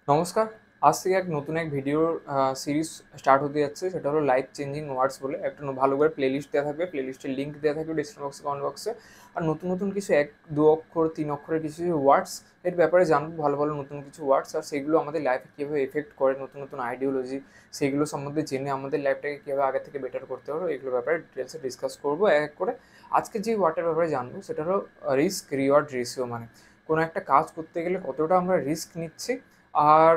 নমস্কার। আজ থেকে নতুন এক ভিডিওর সিরিজ স্টার্ট হতে যাচ্ছে। সেটা হলো লাইফ চেঞ্জিং ওয়ার্ডস বলে। একটা ভালো করে প্লেলিস্ট দেওয়া থাকবে। প্লেলিস্টের লিঙ্ক দেওয়া থাকবে ডেসক্রিপশন বক্সে, কমেন্ট বক্সে। আর নতুন নতুন কিছু ১-২ অক্ষর ৩ অক্ষরের কিছু ওয়ার্ডস এর ব্যাপারে জানবো। ভালো ভালো নতুন কিছু ওয়ার্ডস আর সেগুলো আমাদের লাইফে কীভাবে এফেক্ট করে, নতুন নতুন আইডিওলজি সেগুলো সম্বন্ধে জেনে আমাদের লাইফটাকে কীভাবে আগে থেকে বেটার করতে পারবো, এগুলোর ব্যাপারে ডিটেলসে ডিসকাস করবো এক এক করে। আজকে যে ওয়ার্ডটার ব্যাপারে জানবো সেটা হলো রিস্ক রিওয়ার্ড রেশিও। মানে কোনো একটা কাজ করতে গেলে কতটা আমরা রিস্ক নিচ্ছি আর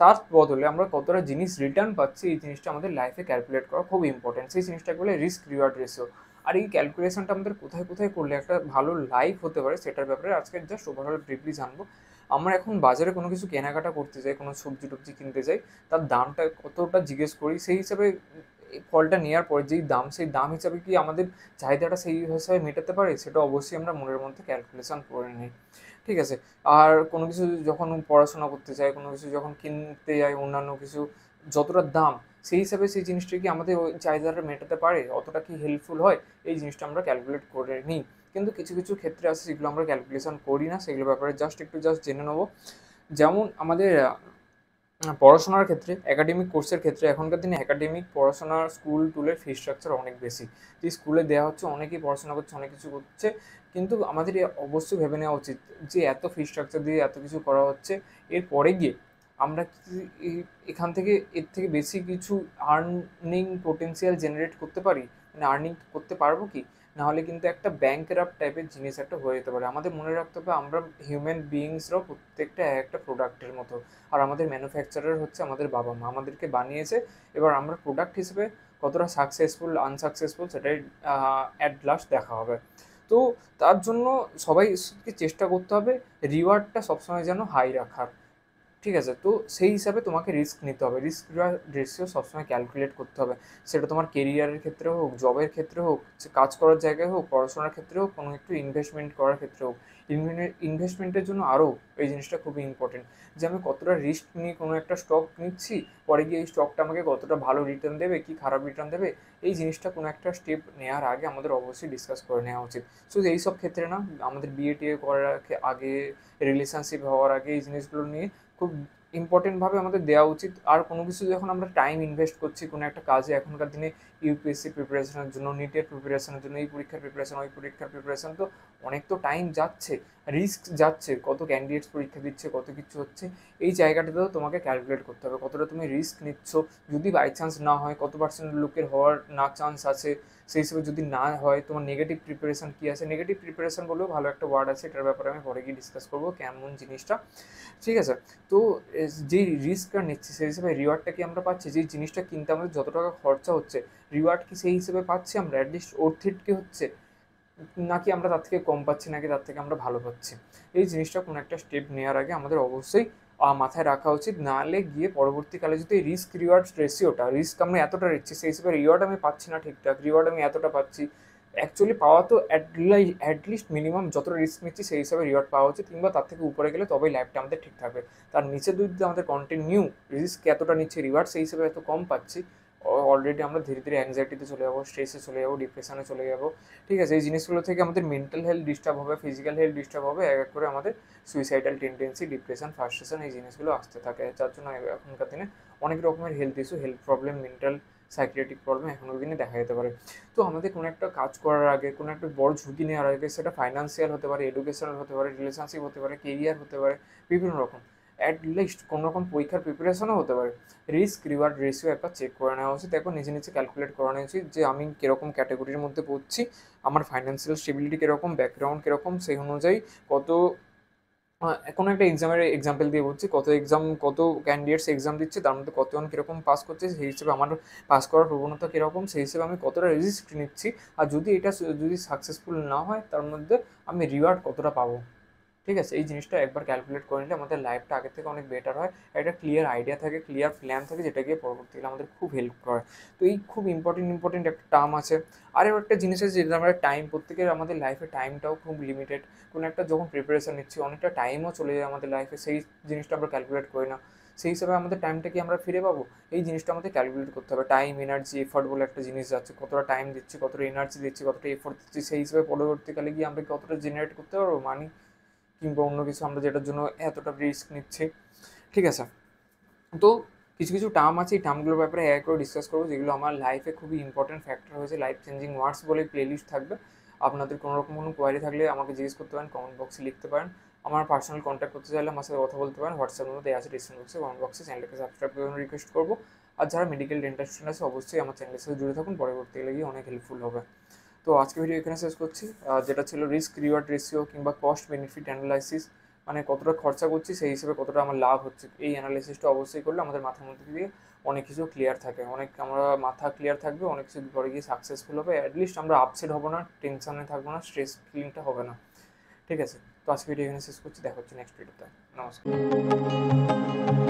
তার বদলে আমরা কতটা জিনিস রিটার্ন পাচ্ছি, এই জিনিসটা আমাদের লাইফে ক্যালকুলেট করা খুব ইম্পর্টেন্ট। সেই জিনিসটাকে বলে রিস্ক রিওয়ার্ড রেশিও। আর এই ক্যালকুলেশনটা আমাদের কোথায় কোথায় করলে একটা ভালো লাইফ হতে পারে সেটার ব্যাপারে আজকে জাস্ট ওভারঅল ব্রিফলি জানবো। আমরা এখন বাজারে কোনো কিছু কেনাকাটা করতে যাই, কোনো সবজি টবজি কিনতে যাই, তার দামটা কতটা জিজ্ঞেস করি। সেই হিসাবে এই ফলটা নেওয়ার পর যেই দাম, সেই দাম হিসাবে কি আমাদের চাহিদাটা সেই হিসাবে মেটাতে পারে, সেটা অবশ্যই আমরা মনের মধ্যে ক্যালকুলেশন করে নিই। ঠিক আছে? আর কোনো কিছু যখন পড়াশোনা করতে যাই, কোনো কিছু যখন কিনতে যাই, অন্যান্য কিছু যতটা দাম, সেই হিসাবে সেই জিনিসটা কি আমাদের ওই চাহিদাটা মেটাতে পারে, অতটা কি হেল্পফুল হয়, এই জিনিসটা আমরা ক্যালকুলেট করে নিই। কিন্তু কিছু কিছু ক্ষেত্রে আছে যেগুলো আমরা ক্যালকুলেশন করি না, সেগুলোর ব্যাপারে জাস্ট জেনে নেবো। যেমন আমাদের পড়াশোনার ক্ষেত্রে, একাডেমিক কোর্সের ক্ষেত্রে এখনকার দিনে একাডেমিক পড়াশোনার স্কুল টুলের ফি স্ট্রাকচার অনেক বেশি। যে স্কুলে দেওয়া হচ্ছে, অনেকেই পড়াশোনা করছে, অনেক কিছু করছে, কিন্তু আমাদের অবশ্যই ভেবে নেওয়া উচিত যে এত ফি স্ট্রাকচার দিয়ে এত কিছু করা হচ্ছে, এর পরে গিয়ে আমরা কি এখান থেকে এর থেকে বেশি কিছু আর্নিং পোটেন্সিয়াল জেনারেট করতে পারি, মানে আর্নিং করতে পারবো কি? নাহলে কিন্তু একটা ব্যাংকরাপ্ট টাইপের জিনিস একটা হয়ে যেতে পারে। আমাদের মনে রাখতে হবে আমরা হিউম্যান বিইংসরাও প্রত্যেকটা একটা প্রোডাক্টের মতো। আর আমাদের ম্যানুফ্যাকচারার হচ্ছে আমাদের বাবা মা, আমাদেরকে বানিয়েছে। এবার আমরা প্রোডাক্ট হিসেবে কতটা সাকসেসফুল আনসাকসেসফুল সেটাই অ্যাট লাস্ট দেখা হবে। তো তার জন্য সবাইকে চেষ্টা করতে হবে রিওয়ার্ডটা সবসময় যেন হাই রাখার। ঠিক আছে? তো সেই হিসাবে তোমাকে রিস্ক নিতে হবে। রিস্ক রেশিও সবসময় ক্যালকুলেট করতে হবে। সেটা তোমার কেরিয়ারের ক্ষেত্রে হোক, জবের ক্ষেত্রে হোক, কাজ করার জায়গায় হোক, পড়াশোনার ক্ষেত্রে হোক, কোনো একটু ইনভেস্টমেন্ট করার ক্ষেত্রে হোক। ইনভেস্টমেন্টের জন্য আরও এই জিনিসটা খুবই ইম্পর্টেন্ট যে আমি কতটা রিস্ক নিয়ে কোনো একটা স্টক নিচ্ছি, পরে গিয়ে এই স্টকটা আমাকে কতটা ভালো রিটার্ন দেবে কি খারাপ রিটার্ন দেবে, এই জিনিসটা কোনো একটা স্টেপ নেওয়ার আগে আমাদের অবশ্যই ডিসকাস করে নেওয়া উচিত। শুধু এইসব ক্ষেত্রে না, আমাদের বিয়ে টিয়ে করার আগে, রিলেশনশিপ হওয়ার আগে এই জিনিসগুলো নিয়ে খুব ইম্পর্টেন্টভাবে আমাদের দেওয়া উচিত। আর কোনো কিছু যখন আমরা টাইম ইনভেস্ট করছি কোনো একটা কাজে, এখনকার দিনে ইউপিএসসি প্রিপারেশনের জন্য, নিটের প্রিপারেশনের জন্য, এই পরীক্ষার প্রিপারেশন, ওই পরীক্ষার প্রিপারেশন, তো অনেক তো টাইম যাচ্ছে, রিস্ক যাচ্ছে, কত ক্যান্ডিডেটস পরীক্ষা দিচ্ছে, কত কিছু হচ্ছে। এই জায়গাটাতেও তোমাকে ক্যালকুলেট করতে হবে কতটা তুমি রিস্ক নিচ্ছ। যদি বাই চান্স না হয়, কত পার্সেন্ট লোকের হওয়ার না চান্স আছে, সেই হিসেবে যদি না হয় তোমার নেগেটিভ প্রিপারেশন কী আছে। নেগেটিভ প্রিপারেশন বলেও ভালো একটা ওয়ার্ড আছে, এটার ব্যাপারে আমি পরে গিয়ে ডিসকাস করবো কেমন জিনিসটা। ঠিক আছে? তো যেই রিস্কটা নিচ্ছি সেই হিসেবে রিওয়ার্ডটা কি আমরা পাচ্ছি? যেই জিনিসটা কিনতে আমাদের যত টাকা খরচা হচ্ছে, রিওয়ার্ড কি সেই হিসেবে পাচ্ছি আমরা? অ্যাটলিস্ট ওর্থ ইট কি হচ্ছে? নাকি আমরা তার থেকে কম পাচ্ছি, নাকি তার থেকে আমরা ভালো পাচ্ছি? এই জিনিসটা কোনো একটা স্টেপ নেওয়ার আগে আমাদের অবশ্যই মাথায় রাখা উচিত। নাহলে গিয়ে পরবর্তীকালে যদি রিস্ক রিওয়ার্ড রেশিওটা, রিস্ক আমরা এতটা নিচ্ছি, সেই হিসেবে রিওয়ার্ড আমি পাচ্ছি না ঠিকঠাক, রিওয়ার্ড আমি এতটা পাচ্ছি, অ্যাকচুয়ালি পাওয়া তো অ্যাটলিস্ট মিনিমাম যতটা রিস্ক নিচ্ছি সেই হিসাবে রিওয়ার্ড পাওয়া উচিত, কিংবা তার থেকে উপরে গেলে তবেই লাইফটা আমাদের ঠিক থাকবে। তার নিচে যদি আমাদের কন্টিনিউ রিস্ক এতটা নিচ্ছি, রিওয়ার্ড সেই হিসেবে এত কম পাচ্ছি, অলরেডি আমরা ধীরে ধীরে অ্যাংজাইটিতে চলে যাবো, স্ট্রেসে চলে যাবো, ডিপ্রেশনে চলে যাবো। ঠিক আছে? এই জিনিসগুলো থেকে আমাদের মেন্টাল হেলথ ডিস্টার্ব হবে, ফিজিক্যাল হেলথ ডিস্টার্ব হবে, এক এক করে আমাদের সুইসাইডাল টেন্ডেন্সি, ডিপ্রেশন, ফ্রাস্ট্রেশন, এই জিনিসগুলো আসতে থাকে। যার জন্য এখনকার দিনে অনেক রকমের health issue, health problem, mental psychiatric problem এখনকার দিনে দেখা যেতে পারে। তো আমাদের কোনো একটা কাজ করার আগে, কোনো একটা বড় ঝুঁকি নেওয়ার আগে, সেটা ফাইন্যান্সিয়াল হতে পারে, এডুকেশনাল হতে পারে, রিলেশনশিপ হতে পারে, কেরিয়ার হতে পারে, বিভিন্ন রকম, অ্যাট লিস্ট কোনো রকম পরীক্ষার প্রিপারেশনও হতে পারে, রিস্ক রিওয়ার্ড রেশিও একবার চেক করে নেওয়া উচিত। এখন নিজে নিজে ক্যালকুলেট করে নেওয়া উচিত যে আমি কীরকম ক্যাটাগরির মধ্যে পড়ছি, আমার ফাইন্যান্সিয়াল স্টেবিলিটি কীরকম, ব্যাকগ্রাউন্ড কীরকম, সেই অনুযায়ী কত কোনো একটা এক্সামের এক্সাম্পল দিয়ে বলছি, কত ক্যান্ডিডেটস এক্সাম দিচ্ছে, তার মধ্যে কতজন কীরকম পাস করছে, সেই হিসেবে আমার পাস করার প্রবণতা কীরকম, সেই হিসেবে আমি কতটা রিস্ক নিচ্ছি। আর যদি এটা যদি সাকসেসফুল না হয়, তার মধ্যে আমি রিওয়ার্ড কতটা পাবো। ঠিক আছে? এই জিনিসটা একবার ক্যালকুলেট করে নিলে আমাদের লাইফটা আগের থেকে অনেক বেটার হয়। একটা ক্লিয়ার আইডিয়া থাকে, ক্লিয়ার প্ল্যান থাকে, যেটা গিয়ে পরবর্তীকালে আমাদের খুব হেল্প করে। তো এই খুব ইম্পর্টেন্ট একটা টার্ম আছে। আরও একটা জিনিস আছে যেটা আমরা টাইম, প্রত্যেকের আমাদের লাইফে টাইমটাও খুব লিমিটেড। কোনো একটা যখন প্রিপারেশন নিচ্ছি, অনেকটা টাইমও চলে যায় আমাদের লাইফে, সেই জিনিসটা আমরা ক্যালকুলেট করি না। সেই হিসাবে আমাদের টাইমটা কি আমরা ফিরে পাবো, এই জিনিসটা আমাদের ক্যালকুলেট করতে হবে। টাইম, এনার্জি, এফোর্ট বলে একটা জিনিস যাচ্ছে, কতটা টাইম দিচ্ছি, কতটা এনার্জি দিচ্ছি, কতটা এফোর্ট দিচ্ছি, সেই হিসেবে পরবর্তীকালে গিয়ে আমরা কতটা জেনারেট করতে পারবো মানি, কিংবা অন্য কিছু আমরা যেটার জন্য এতটা রিস্ক নিচ্ছি। ঠিক আছে? তো কিছু কিছু টার্ম আছে, এই টার্মগুলোর ব্যাপারে এক করে ডিসকাস করবো, যেগুলো আমার লাইফে খুবই ইম্পর্টেন্ট ফ্যাক্টর হয়েছে, লাইফ চেঞ্জিং ওয়ার্ডস বলে প্লেলিস্ট থাকবে। আপনাদের কোনো রকম কোনো কোয়ারি থাকলে আমাকে জিজ্ঞেস করতে পারেন, কমেন্ট বক্সে লিখতে পারেন। আমার পার্সোনাল কন্ট্যাক্ট করতে চাইলে আমার সাথে কথা বলতে পারেন, হোয়াটসঅ্যাপের মধ্যে আছে ডিসক্রিপশন বক্সে, কমেন্ট বক্সে। চ্যানেলকে সাবস্ক্রাইব করার জন্য রিকোয়েস্ট করবো। আর যারা মেডিকেল ডেন্টাল স্টুডেন্ট আছে অবশ্যই আমার চ্যানেলের সাথে জুড়ে থাকুন, পরবর্তী গিয়ে অনেক হেল্পফুল হবে। তো আজকে ভিডিও এখানে শেষ করছি, যেটা ছিল রিস্ক রিওয়ার্ড রেশিও কিংবা কস্ট বেনিফিট অ্যানালাইসিস, মানে কতটা খরচা করছি সেই হিসেবে কতটা আমার লাভ হচ্ছে। এই অ্যানালাইসিসটা অবশ্যই করলে আমাদের মাথার মধ্যে দিয়ে অনেক কিছু ক্লিয়ার থাকে, আমরা মাথা ক্লিয়ার থাকবে, অনেক কিছু পরে গিয়ে সাকসেসফুল হবে। অ্যাটলিস্ট আমরা আপসেট হবো না, টেনশনে থাকবো না, স্ট্রেস ফিলিংটা হবে না। ঠিক আছে, তো আজকে ভিডিও এখানে শেষ করছি, দেখা হচ্ছে নেক্সট ভিডিওতে। নমস্কার।